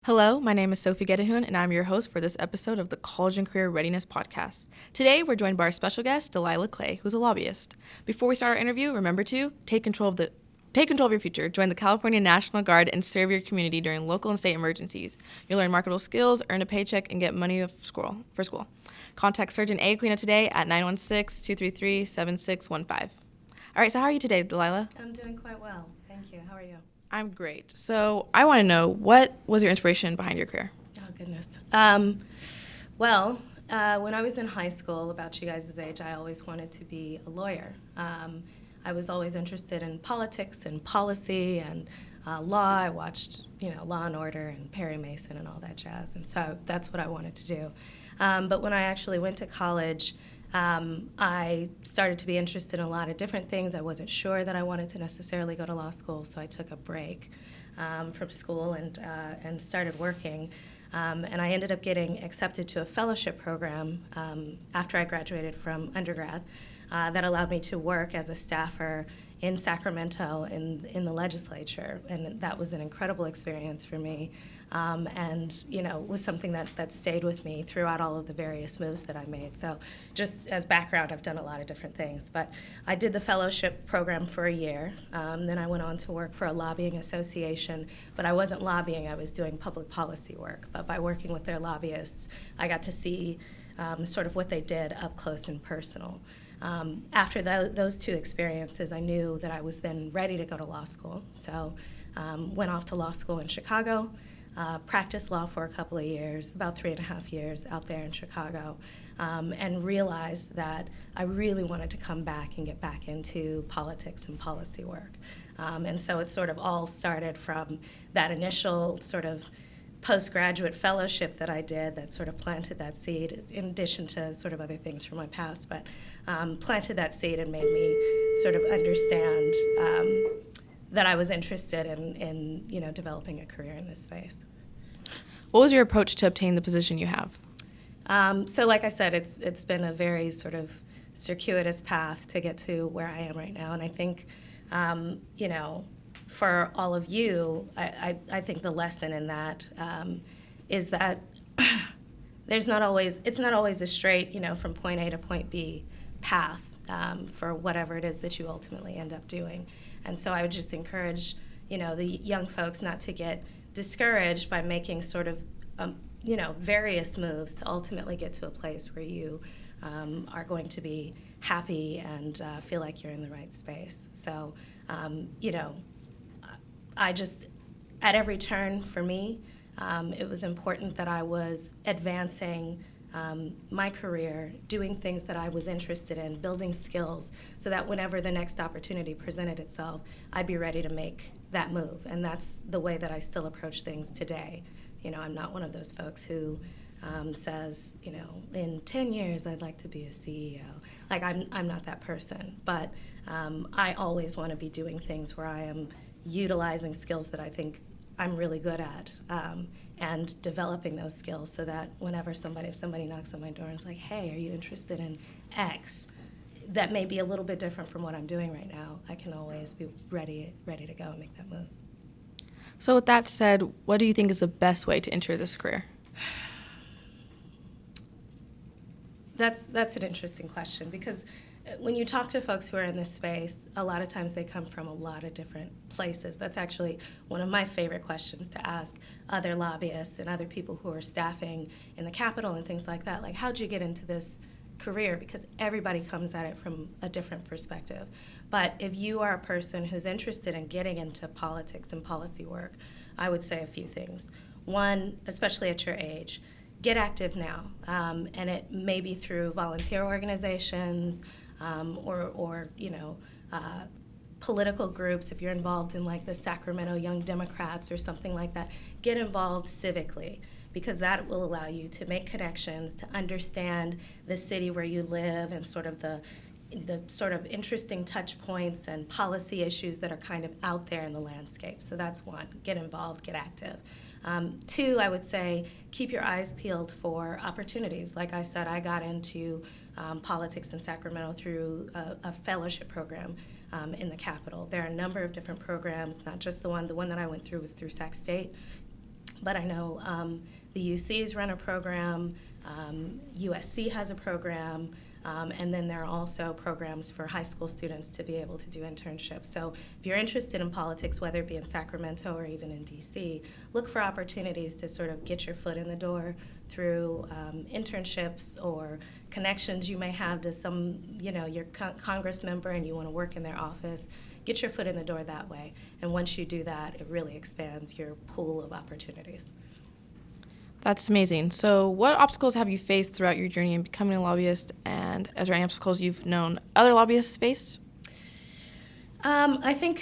Hello, my name is Sophie Gedahun, and I'm your host for this episode of the College and Career Readiness podcast. Today, we're joined by our special guest, Delilah Clay, who's a lobbyist. Before we start our interview, remember to take control of your future. Join the California National Guard and serve your community during local and state emergencies. You'll learn marketable skills, earn a paycheck, and get money for school. Contact Surgeon A. Aquino today at 916-233-7615. All right, so how are you today, Delilah? I'm doing quite well. Thank you. How are you? I'm great. So I want to know, what was your inspiration behind your career? Oh, goodness. When I was in high school, about you guys' age, I always wanted to be a lawyer. I was always interested in politics and policy and law. I watched, Law and Order and Perry Mason and all that jazz, and so that's what I wanted to do. But when I actually went to college, I started to be interested in a lot of different things. I wasn't sure that I wanted to necessarily go to law school, so I took a break from school and started working. And I ended up getting accepted to a fellowship program after I graduated from undergrad that allowed me to work as a staffer in Sacramento in the legislature, and that was an incredible experience for me. And was something that stayed with me throughout all of the various moves that I made. So just as background, I've done a lot of different things. But I did the fellowship program for a year. Then I went on to work for a lobbying association. But I wasn't lobbying, I was doing public policy work. But by working with their lobbyists, I got to see sort of what they did up close and personal. After those two experiences, I knew that I was then ready to go to law school. So went off to law school in Chicago. Practiced law for a couple of years, about 3.5 years out there in Chicago, and realized that I really wanted to come back and get back into politics and policy work. And so it sort of all started from that initial sort of postgraduate fellowship that I did that sort of planted that seed, in addition to sort of other things from my past, but planted that seed and made me sort of understand that I was interested in developing a career in this space. What was your approach to obtain the position you have? So like I said, it's been a very sort of circuitous path to get to where I am right now. And I think, for all of you, I think the lesson in that is that it's not always a straight, from point A to point B path for whatever it is that you ultimately end up doing. And so I would just encourage, the young folks not to get discouraged by making sort of, various moves to ultimately get to a place where you are going to be happy and feel like you're in the right space. So, I just, at every turn for me, it was important that I was advancing my career, doing things that I was interested in, building skills, so that whenever the next opportunity presented itself, I'd be ready to make that move. And that's the way that I still approach things today. I'm not one of those folks who says, in 10 years I'd like to be a CEO. Like, I'm not that person. But I always want to be doing things where I am utilizing skills that I think I'm really good at, and developing those skills so that if somebody knocks on my door and is like, hey, are you interested in X? That may be a little bit different from what I'm doing right now. I can always be ready to go and make that move. So with that said, what do you think is the best way to enter this career? That's an interesting question, because when you talk to folks who are in this space, a lot of times they come from a lot of different places. That's actually one of my favorite questions to ask other lobbyists and other people who are staffing in the Capitol and things like that. Like, how'd you get into this career? Because everybody comes at it from a different perspective. But if you are a person who's interested in getting into politics and policy work, I would say a few things. One, especially at your age, get active now. And it may be through volunteer organizations, or political groups. If you're involved in like the Sacramento Young Democrats or something like that, get involved civically, because that will allow you to make connections, to understand the city where you live and sort of the sort of interesting touch points and policy issues that are kind of out there in the landscape. So that's one, get involved, get active. Two, I would say, keep your eyes peeled for opportunities. Like I said, I got into politics in Sacramento through a fellowship program in the Capitol. There are a number of different programs, not just the one. The one that I went through was through Sac State. But I know the UCs run a program, USC has a program, and then there are also programs for high school students to be able to do internships. So if you're interested in politics, whether it be in Sacramento or even in DC, look for opportunities to sort of get your foot in the door through internships or connections you may have to some, your Congress member and you want to work in their office. Get your foot in the door that way. And once you do that, it really expands your pool of opportunities. That's amazing. So what obstacles have you faced throughout your journey in becoming a lobbyist, and is there any obstacles you've known other lobbyists face? I think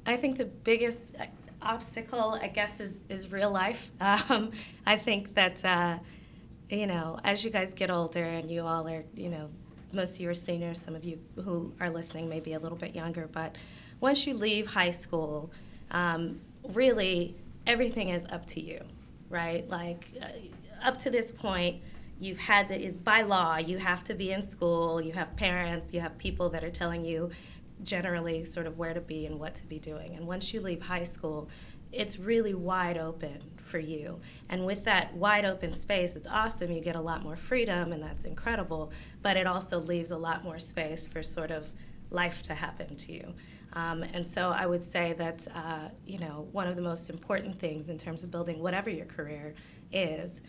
the biggest obstacle, I guess, is real life. I think that, as you guys get older and you all are, most of you are seniors, some of you who are listening may be a little bit younger, but once you leave high school, really everything is up to you, right? Like up to this point, you've had to, by law, you have to be in school, you have parents, you have people that are telling you generally sort of where to be and what to be doing. And once you leave high school, it's really wide open for you. And with that wide open space, it's awesome. You get a lot more freedom, and that's incredible. But it also leaves a lot more space for sort of life to happen to you. And so I would say that, one of the most important things in terms of building whatever your career is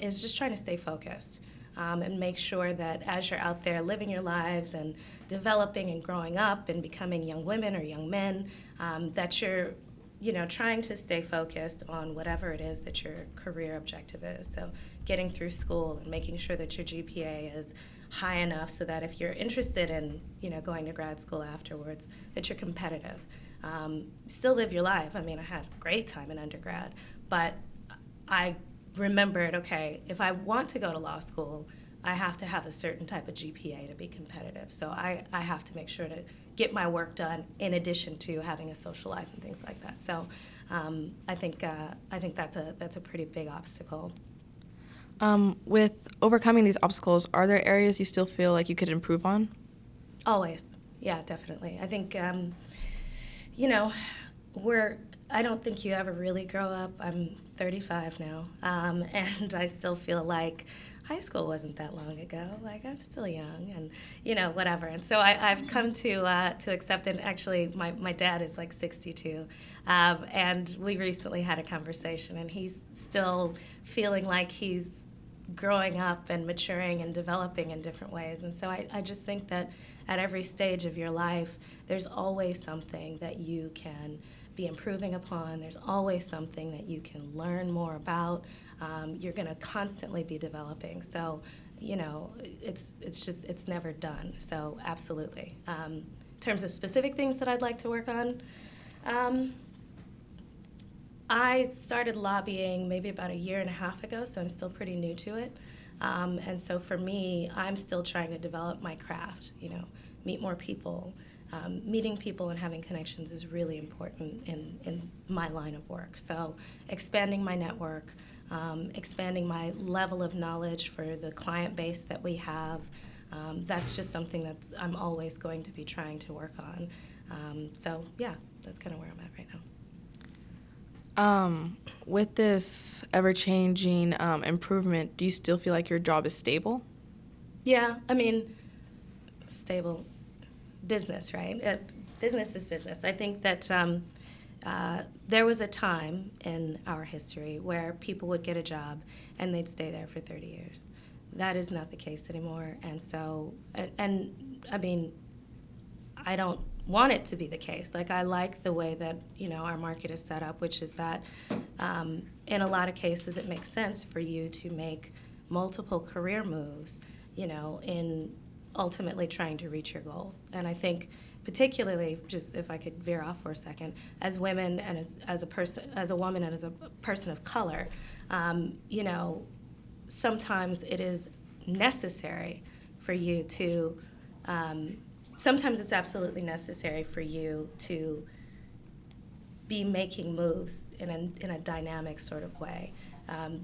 just trying to stay focused and make sure that as you're out there living your lives and developing and growing up and becoming young women or young men, that you're trying to stay focused on whatever it is that your career objective is. So getting through school and making sure that your GPA is high enough so that if you're interested in, going to grad school afterwards, that you're competitive. Still live your life. I mean, I had a great time in undergrad, but I remembered, okay, if I want to go to law school, I have to have a certain type of GPA to be competitive. So I have to make sure to get my work done in addition to having a social life and things like that. So I think that's a pretty big obstacle. With overcoming these obstacles, are there areas you still feel like you could improve on? Always. Yeah, definitely. I think, I don't think you ever really grow up. I'm 35 now, and I still feel like high school wasn't that long ago. Like, I'm still young and, whatever. And so I've come to accept, and actually my dad is like 62, and we recently had a conversation, and he's still feeling like he's growing up and maturing and developing in different ways. And so I just think that at every stage of your life, there's always something that you can be improving upon. There's always something that you can learn more about. You're going to constantly be developing. So, it's never done. So absolutely. In terms of specific things that I'd like to work on, I started lobbying maybe about a year and a half ago, so I'm still pretty new to it. And so for me, I'm still trying to develop my craft, meet more people. Meeting people and having connections is really important in my line of work. So expanding my network, expanding my level of knowledge for the client base that we have, that's just something that I'm always going to be trying to work on. So yeah, that's kind of where I'm at right now. With this ever-changing improvement, do you still feel like your job is stable? Yeah, I mean, stable business, right? Business is business. I think that there was a time in our history where people would get a job and they'd stay there for 30 years. That is not the case anymore. And so, and I mean, I don't want it to be the case. Like, I like the way that, our market is set up, which is that in a lot of cases it makes sense for you to make multiple career moves, in ultimately trying to reach your goals. And I think particularly, just if I could veer off for a second, as women and as a woman and as a person of color, sometimes it is necessary for you to sometimes it's absolutely necessary for you to be making moves in a dynamic sort of way.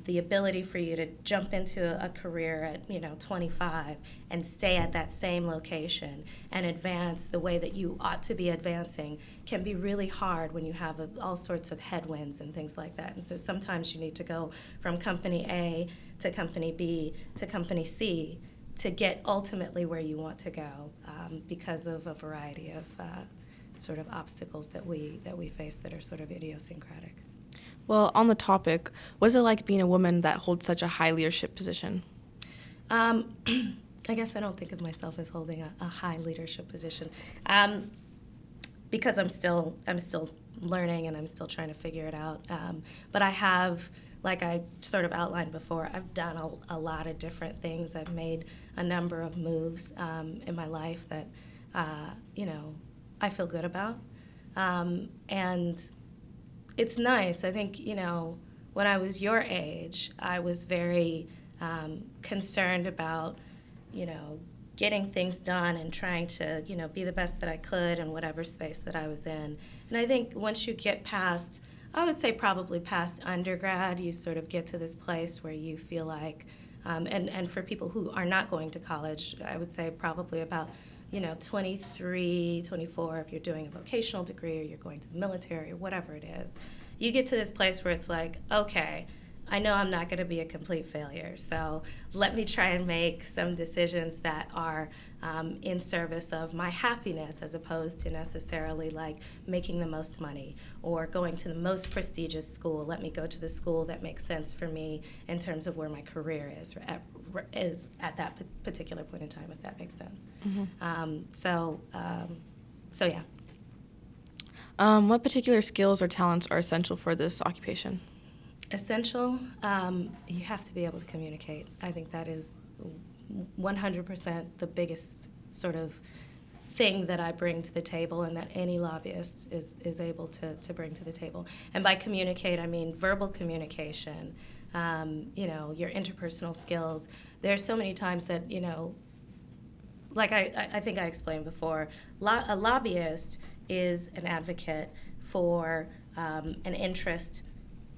the ability for you to jump into a career at 25 and stay at that same location and advance the way that you ought to be advancing can be really hard when you have all sorts of headwinds and things like that. And so sometimes you need to go from company A to company B to company C to get ultimately where you want to go, because of a variety of sort of obstacles that we face that are sort of idiosyncratic. Well, on the topic, what's it like being a woman that holds such a high leadership position? I guess I don't think of myself as holding a high leadership position, because I'm still learning and I'm still trying to figure it out. But I have, like I sort of outlined before, I've done a lot of different things. I've made a number of moves in my life that I feel good about, and it's nice. I think, when I was your age, I was very concerned about, getting things done and trying to, be the best that I could in whatever space that I was in. And I think once you get past, I would say probably past undergrad, you sort of get to this place where you feel like, and for people who are not going to college, I would say probably about 23, 24, if you're doing a vocational degree or you're going to the military or whatever it is, you get to this place where it's like, okay, I know I'm not going to be a complete failure, so let me try and make some decisions that are in service of my happiness as opposed to necessarily like making the most money or going to the most prestigious school. Let me go to the school that makes sense for me in terms of where my career is at that particular point in time, if that makes sense. Mm-hmm. So yeah. What particular skills or talents are essential for this occupation? Essential, you have to be able to communicate. I think that is 100% the biggest sort of thing that I bring to the table and that any lobbyist is able to bring to the table. And by communicate, I mean verbal communication, your interpersonal skills. There are so many times that, like I think I explained before, a lobbyist is an advocate for an interest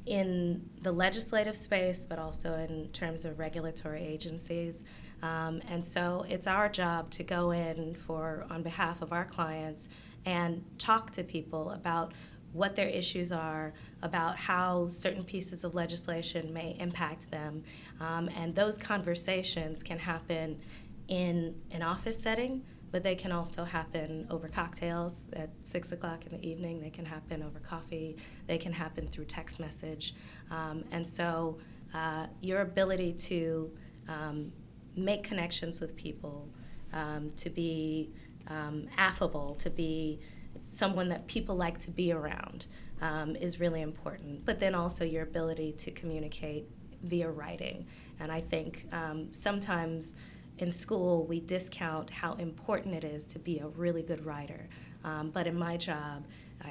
in the legislative space, but also in terms of regulatory agencies. And so it's our job to go in on behalf of our clients and talk to people about what their issues are, about how certain pieces of legislation may impact them. And those conversations can happen in an office setting, but they can also happen over cocktails at 6 o'clock in the evening. They can happen over coffee. They can happen through text message. And so your ability to make connections with people, to be affable, to be someone that people like to be around is really important. But then also your ability to communicate via writing. And I think sometimes in school, we discount how important it is to be a really good writer. But in my job,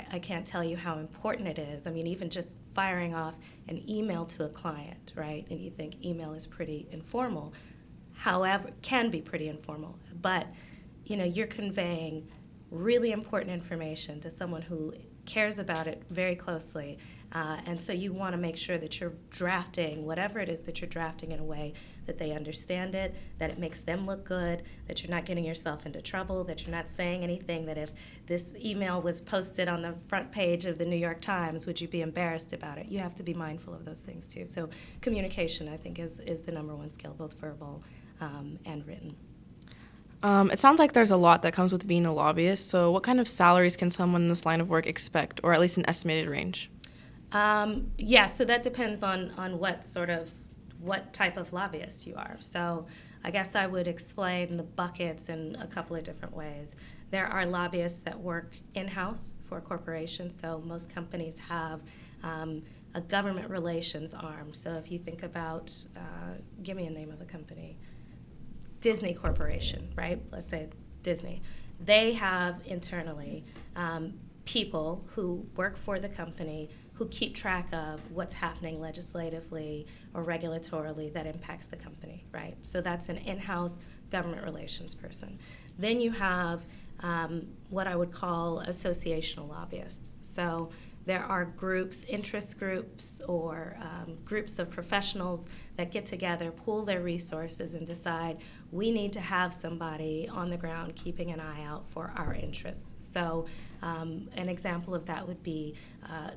I can't tell you how important it is. I mean, even just firing off an email to a client, right? And you think email is pretty informal. However, can be pretty informal. But, you're conveying really important information to someone who cares about it very closely. And so you want to make sure that you're drafting whatever it is that you're drafting in a way that they understand it, that it makes them look good, that you're not getting yourself into trouble, that you're not saying anything that if this email was posted on the front page of the New York Times, would you be embarrassed about it? You have to be mindful of those things too. So communication, I think, is the number one skill, both verbal and written. It sounds like there's a lot that comes with being a lobbyist. So what kind of salaries can someone in this line of work expect, or at least an estimated range? So that depends on what type of lobbyist you are. So I guess I would explain the buckets in a couple of different ways. There are lobbyists that work in-house for corporations. So most companies have a government relations arm. So if you think about, give me a name of a company. Disney Corporation, right? Let's say Disney. They have internally people who work for the company who keep track of what's happening legislatively or regulatorily that impacts the company, right? So that's an in-house government relations person. Then you have what I would call associational lobbyists. So there are groups, interest groups, or groups of professionals that get together, pool their resources, and decide we need to have somebody on the ground keeping an eye out for our interests. So an example of that would be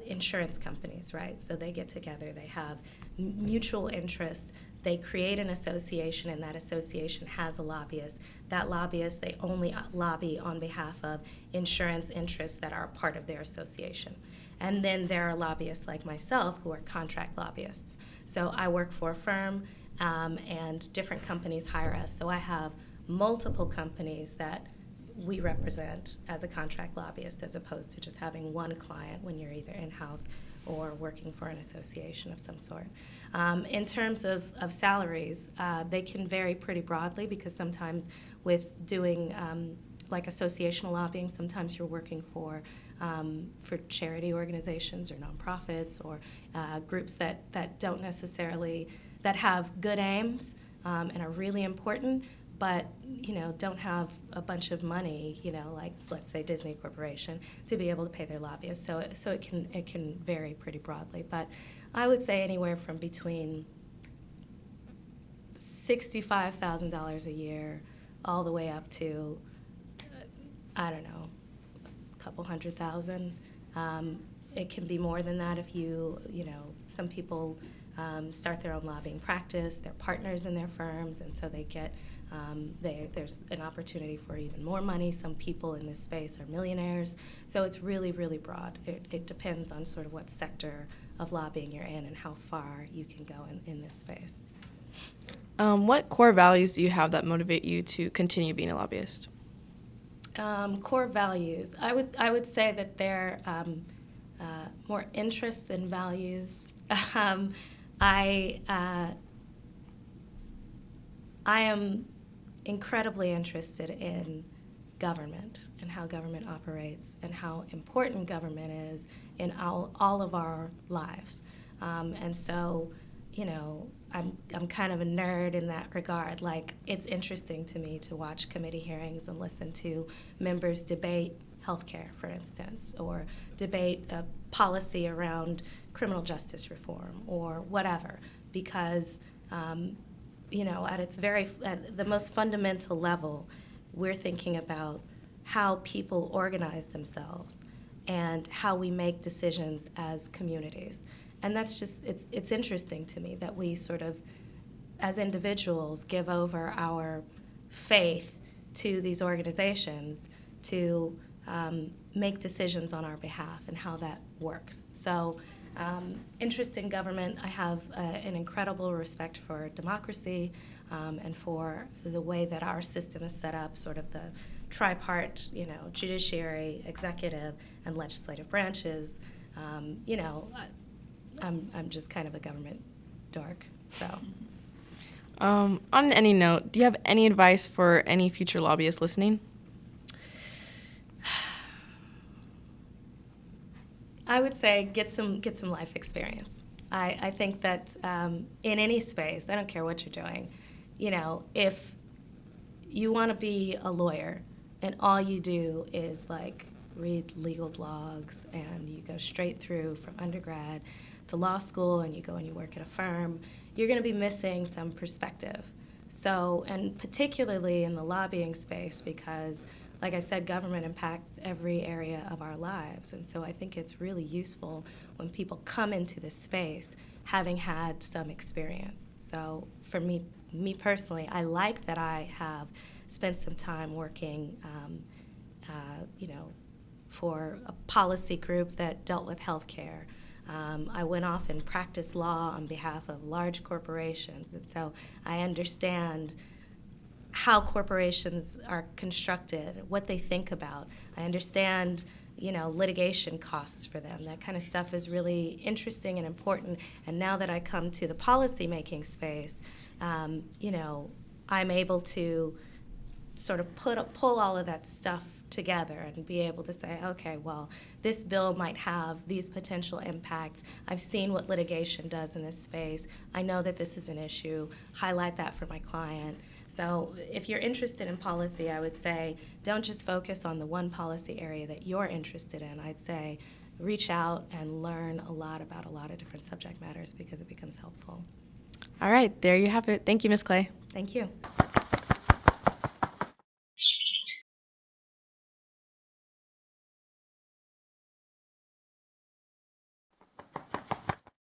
insurance companies, right? So they get together, they have mutual interests, they create an association, and that association has a lobbyist. That lobbyist, they only lobby on behalf of insurance interests that are part of their association. And then there are lobbyists like myself who are contract lobbyists. So I work for a firm, and different companies hire us. So I have multiple companies that we represent as a contract lobbyist, as opposed to just having one client when you're either in-house or working for an association of some sort. In terms of salaries, they can vary pretty broadly, because sometimes with doing like associational lobbying, sometimes you're working for charity organizations or nonprofits, or groups that don't necessarily, that have good aims and are really important, but don't have a bunch of money, like let's say Disney Corporation, to be able to pay their lobbyists. So it can vary pretty broadly, but I would say anywhere from between $65,000 a year all the way up to I don't know, a couple $100,000. It can be more than that if some people start their own lobbying practice, they're partners in their firms, and so they get, there's an opportunity for even more money. Some people in this space are millionaires. So it's really, really broad. It depends on sort of what sector of lobbying you're in and how far you can go in this space. What core values do you have that motivate you to continue being a lobbyist? Core values. I would say that they're more interests than values. I am incredibly interested in government and how government operates and how important government is in all of our lives. And so, I'm kind of a nerd in that regard. Like, it's interesting to me to watch committee hearings and listen to members debate healthcare, for instance, or debate a policy around criminal justice reform or whatever, because at the most fundamental level, we're thinking about how people organize themselves and how we make decisions as communities. And that's just, it's interesting to me that we sort of, as individuals, give over our faith to these organizations to make decisions on our behalf and how that works. So interest in government, I have an incredible respect for democracy and for the way that our system is set up, sort of the tripart, judiciary, executive, and legislative branches. I'm just kind of a government dork, so. On any note, do you have any advice for any future lobbyists listening? I would say get some life experience. I think that in any space, I don't care what you're doing, if you want to be a lawyer and all you do is like read legal blogs and you go straight through from undergrad to law school and you go and you work at a firm, you're going to be missing some perspective. So, and particularly in the lobbying space, because like I said, government impacts every area of our lives. And so I think it's really useful when people come into this space having had some experience. So for me personally, I like that I have spent some time working, for a policy group that dealt with healthcare. I went off and practiced law on behalf of large corporations, and so I understand how corporations are constructed, what they think about. I understand, litigation costs for them. That kind of stuff is really interesting and important. And now that I come to the policy-making space, I'm able to sort of pull all of that stuff together and be able to say, okay, well, this bill might have these potential impacts. I've seen what litigation does in this space. I know that this is an issue. Highlight that for my client. So if you're interested in policy, I would say don't just focus on the one policy area that you're interested in. I'd say reach out and learn a lot about a lot of different subject matters because it becomes helpful. All right, there you have it. Thank you, Ms. Clay. Thank you.